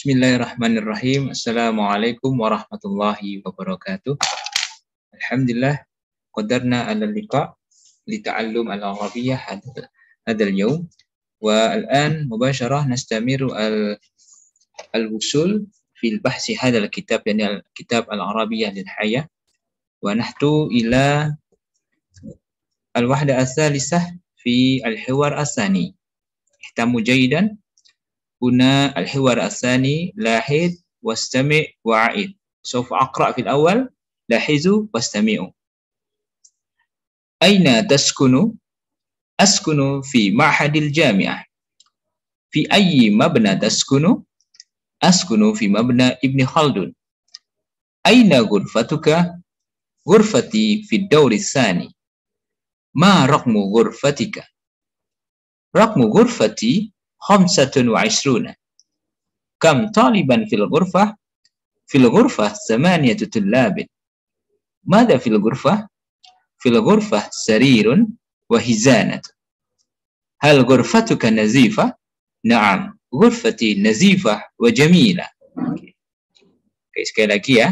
Bismillahirrahmanirrahim. Assalamualaikum warahmatullahi wabarakatuh. Alhamdulillah qadarna ala liqa li ta'allum al-arabiyyah hadal yawm wa al-an mubasharah nastamiru al-wusul fil bahsi hadal kitab, yani al-kitab al-arabiyyah lil hayah, wa nahtu ila al-wahda al-thalithah fi al-hiwar al-thani. Ihtamu jayidan. Huna al-hiwar al-thani lahid wastami' wa'id. Sawfa aqra' fil awal lahizu wastami'u. Aina taskunu? Askunu fi ma'hadil jami'ah. Fi ayyi mabna taskunu? Askunu fi mabna Ibn Khaldun. Aina ghurfatuka? Ghurfati fi dawri tsani. Ma raqmu ghurfatika? Raqmu ghurfati 25. Kam taliban fil ghurfah? Fil ghurfah 8 tullabin. Mada fil ghurfah? Fil ghurfah sarirun wa hizanat. Hal ghurfatuka nazifah? Na'am, ghurfati nazifah wa jamila. Oke, sekali lagi ya.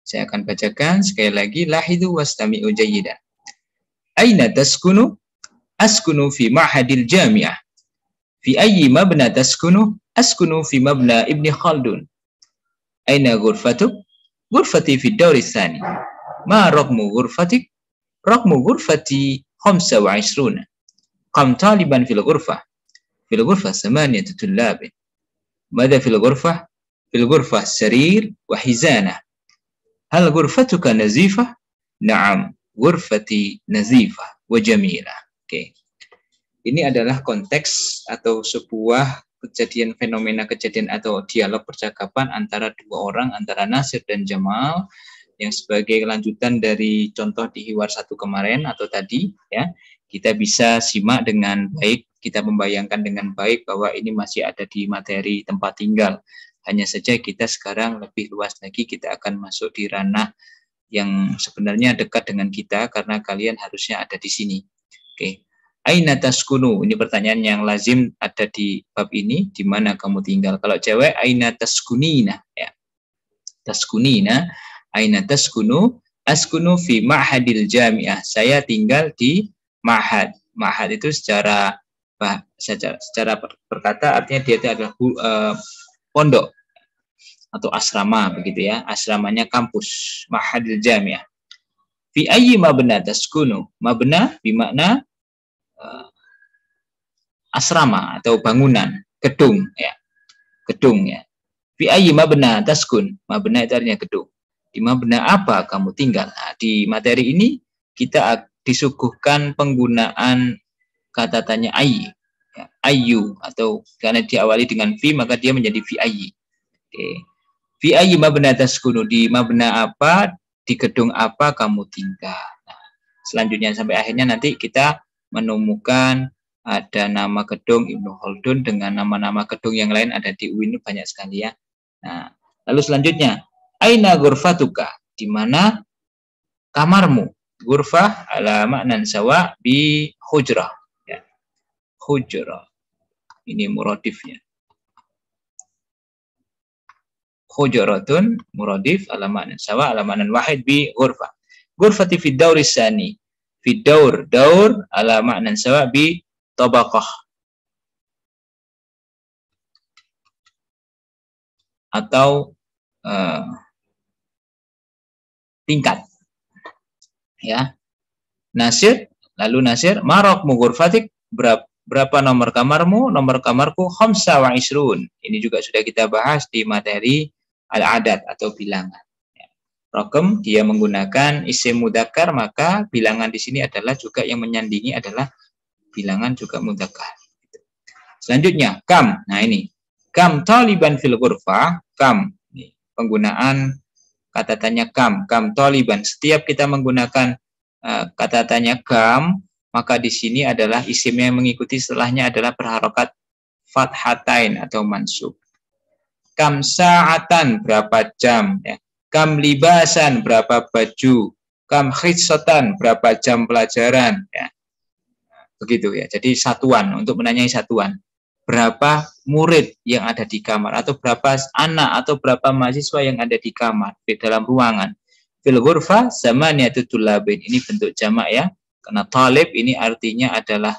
Saya akan bacakan sekali lagi. Lahidu wastami'u jayyidan. Aina taskunu? Askunu fi ma'hadil jami'ah. Fi ayyi mabna taskunu? Askunu fi mabna Ibn Khaldun. Aina ghurfatuk? Ghurfati fi dawri tsani. Ma raqmu ghurfatik? Raqmu ghurfati 25. Kam taliban fil ghurfah? Fil ghurfah 8 tullabin. Mada fil ghurfah? Fil ghurfah sarir wa hizanah. Hal ghurfatuka nazifah? Na'am, ghurfati nazifah wa jamilah. Oke. Ini adalah konteks atau sebuah kejadian, fenomena kejadian atau dialog percakapan antara dua orang, antara Nasir dan Jamal, yang sebagai lanjutan dari contoh di Hiwar 1 kemarin atau tadi ya. Kita bisa simak dengan baik, kita membayangkan dengan baik bahwa ini masih ada di materi tempat tinggal. Hanya saja kita sekarang lebih luas lagi, kita akan masuk di ranah yang sebenarnya dekat dengan kita karena kalian harusnya ada di sini. Oke. Aina taskunu? Ini pertanyaan yang lazim ada di bab ini. Di mana kamu tinggal? Kalau cewek, aina taskunina? Ya. Taskunina. Aina taskunu? Askunu fi ma'hadil jami'ah. Saya tinggal di ma'had. Ma'had itu secara berkata artinya dia itu adalah pondok atau asrama begitu ya. Asramanya kampus. Ma'hadil jami'ah. Fi ayyi mabna taskunu? Mabna bimakna asrama atau bangunan, gedung ya. Gedung ya. Fi ayyi mabna taskun? Mabna itu artinya gedung. Di mabna apa kamu tinggal? Nah, di materi ini kita disuguhkan penggunaan kata tanya ayyi. Ya, ayyu atau karena diawali dengan fi maka dia menjadi fi ayyi. Oke. Fi ayyi mabna taskunu? Di mabna apa, di gedung apa kamu tinggal? Nah, selanjutnya sampai akhirnya nanti kita menemukan ada nama gedung Ibnu Khaldun dengan nama-nama gedung yang lain ada di UIN banyak sekali ya. Nah, lalu selanjutnya, aina ghurfatuka? Di mana kamarmu? Ghurfah ala maknan sawa bi hujrah ya. Hujrah. Ini muradifnya. Hujratun muradif ala maknan sawa ala maknan wahid bi ghurfah. Ghurfati fi dawri tsani. Fi daur ala maknan sawa bi tabaqah atau tingkat ya. Nasir, lalu Nasir, maraqmu ghurfatik? Berapa nomor kamarmu? Nomor kamarku 25. Ini juga sudah kita bahas di materi al-adat atau bilangan. Raqam dia menggunakan isim mudzakkar, maka bilangan di sini adalah juga yang menyandingi adalah bilangan juga mudzakkar. Selanjutnya kam. Nah ini kam taliban fil ghurfah. Kam ini penggunaan kata tanya kam taliban. Setiap kita menggunakan kata tanya kam, maka di sini adalah isim yang mengikuti setelahnya adalah berharokat fathatain atau mansub. Kam sa'atan, berapa jam ya. Kam libasan, berapa baju. Kam khissatan, berapa jam pelajaran ya. Begitu ya. Jadi satuan, untuk menanyai satuan. berapa murid yang ada di kamar, atau berapa anak atau berapa mahasiswa yang ada di kamar, di dalam ruangan. Fil ghurfah samaniyatu tullabin. Ini bentuk jamak ya. Karena talib ini artinya adalah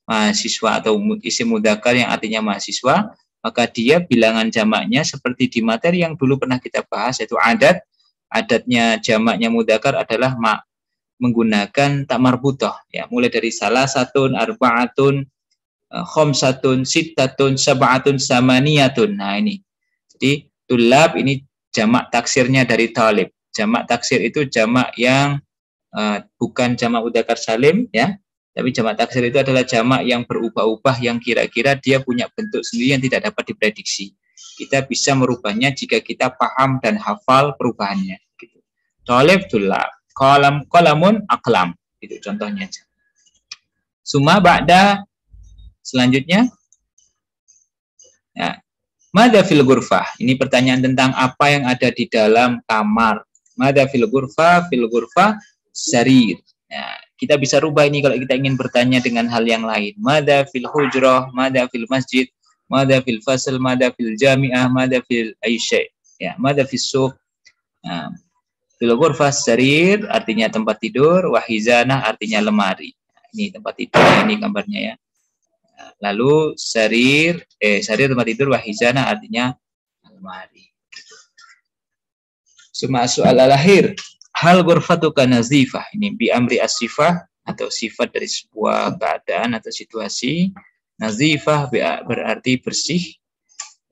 mahasiswa atau isim mudzakkar yang artinya mahasiswa, maka dia bilangan jamaknya seperti di materi yang dulu pernah kita bahas, yaitu adat. Adatnya jamaknya mudzakkar adalah menggunakan tak marbutah ya, mulai dari salasatun, arba'atun, khamsatun, sittatun, sab'atun, samaniyatun. Nah ini. Jadi tulab ini jamak taksirnya dari talib. Jamak taksir itu jamak yang bukan jamak mudzakkar salim ya. Tapi jamak taksir itu adalah jamak yang berubah-ubah, yang kira-kira dia punya bentuk sendiri yang tidak dapat diprediksi. Kita bisa merubahnya jika kita paham dan hafal perubahannya. Gitu. Talib tulab, qalamun aqlam. Itu contohnya. Summa ba'da, selanjutnya, ya, madza fil ghurfah. Ini pertanyaan tentang apa yang ada di dalam kamar. Madza fil ghurfah, sarir. Nah, kita bisa rubah ini kalau kita ingin bertanya dengan hal yang lain. Madza fil hujrah, madza fil masjid, madza fil fasl, madza fil jami'ah, madza fil aysy'. Ya, madza fis suq. Nah, fil ghurfah sarir artinya tempat tidur, wahizanah artinya lemari. Ini tempat tidur, ini gambarnya ya. Lalu sarir tempat tidur, wahizana artinya lemari. Suma soal lahir, hal ghurfatuka nazifah. Ini bi amri as-sifah atau sifat dari sebuah keadaan atau situasi. Nazifah berarti bersih.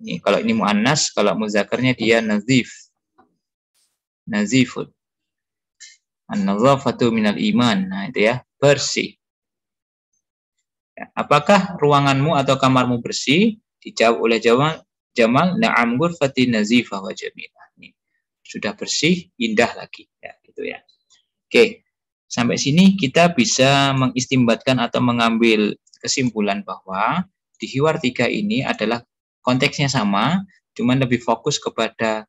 Ini kalau ini muannas, kalau mudzakarnya dia nazif. Nazifun. An-nazafatu minal iman. Nah, itu ya, bersih. Apakah ruanganmu atau kamarmu bersih? Dijawab oleh Jamal, na'am ghurfati nazifah wa jamilah. Sudah bersih, indah lagi. Ya, gitu ya. Oke, sampai sini kita bisa mengistimbatkan atau mengambil kesimpulan bahwa di hiwar 3 ini adalah konteksnya sama, cuman lebih fokus kepada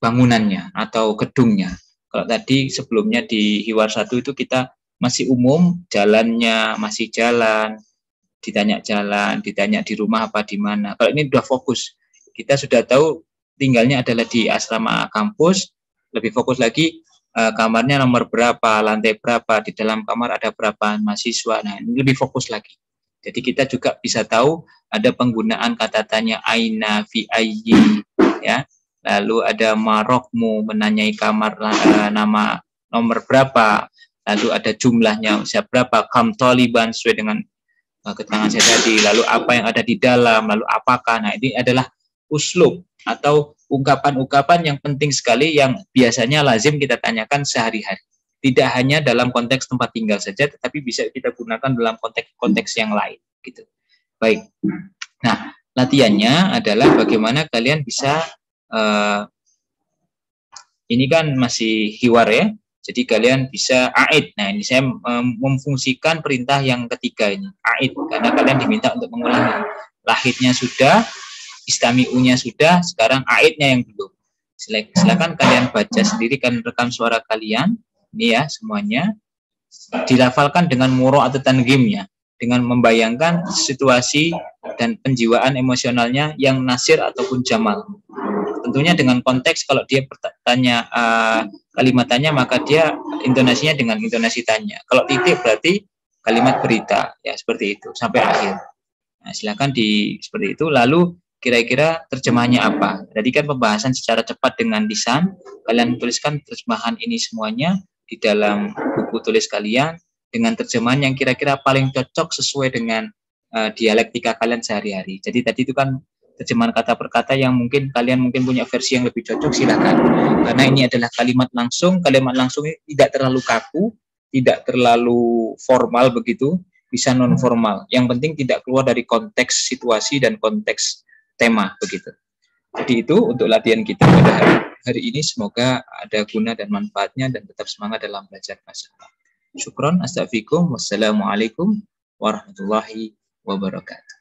bangunannya atau gedungnya. Kalau tadi sebelumnya di hiwar 1 itu kita masih umum, jalannya masih jalan, ditanya di rumah apa di mana. Kalau ini sudah fokus, kita sudah tahu tinggalnya adalah di asrama kampus, lebih fokus lagi kamarnya nomor berapa, lantai berapa, di dalam kamar ada berapa mahasiswa. Nah, ini lebih fokus lagi. Jadi kita juga bisa tahu ada penggunaan kata tanya aina, fi ayyi, ya. Lalu ada marokmu, menanyai kamar nama nomor berapa. Lalu ada jumlahnya berapa, kam taliban sesuai dengan keterangan saya tadi. Lalu apa yang ada di dalam, lalu apakah. Nah, ini adalah uslub atau ungkapan-ungkapan yang penting sekali yang biasanya lazim kita tanyakan sehari-hari. Tidak hanya dalam konteks tempat tinggal saja, tetapi bisa kita gunakan dalam konteks yang lain. Gitu. Baik. Nah, latihannya adalah bagaimana kalian bisa ini kan masih hiwar ya. Jadi kalian bisa aid. Nah, ini saya memfungsikan perintah yang ketiga ini, aid, karena kalian diminta untuk mengulangi. Lahidnya sudah, istami'unya sudah, sekarang aidnya yang belum. Silakan kalian baca sendiri, kan rekam suara kalian. Ini ya semuanya. Dilafalkan dengan muro atau tangimnya, dengan membayangkan situasi dan penjiwaan emosionalnya yang nasir ataupun jamal. Tentunya dengan konteks, kalau dia bertanya kalimat tanya, maka dia intonasinya dengan intonasi tanya. Kalau titik berarti kalimat berita, ya seperti itu sampai akhir. Nah, silakan seperti itu. Lalu kira-kira terjemahannya apa? Tadi kan pembahasan secara cepat dengan lisan. Kalian tuliskan terjemahan ini semuanya di dalam buku tulis kalian dengan terjemahan yang kira-kira paling cocok sesuai dengan dialektika kalian sehari-hari. Jadi tadi itu kan terjemahan kata per kata yang kalian punya versi yang lebih cocok, silakan. Karena ini adalah kalimat langsung ini tidak terlalu kaku, tidak terlalu formal begitu, bisa non formal. Yang penting tidak keluar dari konteks situasi dan konteks tema begitu. Jadi itu untuk latihan kita pada hari ini, semoga ada guna dan manfaatnya dan tetap semangat dalam belajar bahasa Arab. Syukron, astaghfirukum, wassalamualaikum warahmatullahi wabarakatuh.